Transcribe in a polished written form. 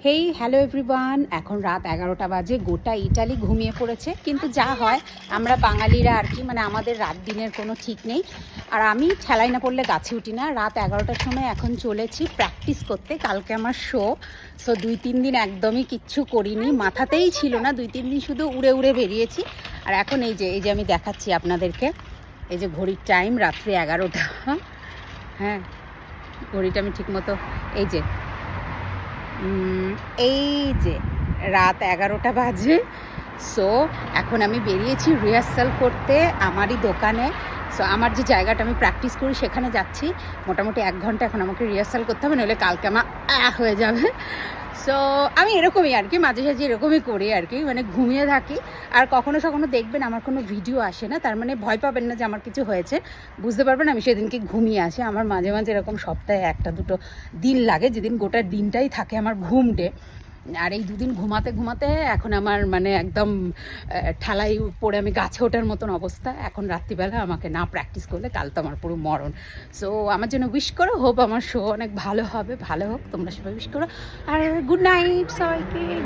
Hey hello everyone, এখন রাত 11টা বাজে। গোটা ইটালি ঘুমিয়ে পড়েছে, কিন্তু যা হয় আমরা বাঙালিরা আর কি, মানে আমাদের রাত দিনের কোনো ঠিক নেই। আর আমি ঠেলাই না পড়লে গাছে উঠি না। রাত 11টার সময় এখন চলেছি প্র্যাকটিস করতে। কালকে আমার শো, সো 2-3 দিন একদমই কিচ্ছু করিনি, মাথাতেই ছিল না। 2-3 দিন শুধু উড়ে উড়ে বেরিয়েছি। আর এখন এই যে আমি দেখাচ্ছি আপনাদেরকে, এই যে ঘড়ির টাইম রাত্রি 11টা। হ্যাঁ, ঘড়িটা আমি ঠিকমতো এই যে রাত 11টা বাজে। সো এখন আমি বেরিয়েছি রিহার্সাল করতে আমারই দোকানে। সো আমার যে জায়গাটা আমি প্র্যাকটিস করি সেখানে যাচ্ছি। মোটামুটি 1 ঘন্টা এখন আমাকে রিহার্সাল করতে হবে, নইলে কালকে আমার হয়ে যাবে। সো আমি এরকমই আর কি, মাঝে সাঝে এরকমই করি আর কি, মানে ঘুমিয়ে থাকি। আর কখনো কখনো দেখবেন আমার কোনো ভিডিও আসে না, তার মানে ভয় পাবেন না যে আমার কিছু হয়েছে। বুঝতে পারবেন আমি সেদিনকে ঘুমিয়ে আসি। আমার মাঝে মাঝে এরকম সপ্তাহে 1-2 দিন লাগে যেদিন গোটা দিনটাই থাকে আমার ঘুমটে। আর এই 2 দিন ঘুমাতে ঘুমাতে এখন আমার মানে একদম ঠালাই পড়ে আমি গাছে ওঠার মতন অবস্থা। এখন রাত্রিবেলা আমাকে না প্র্যাকটিস করলে কাল তো আমার পুরো মরণ। সো আমার জন্য উইশ করো, হোপ আমার শো অনেক ভালো হবে, ভালো হোক, তোমরা সবাই উইশ করো। আর গুড নাইট সবাইকে।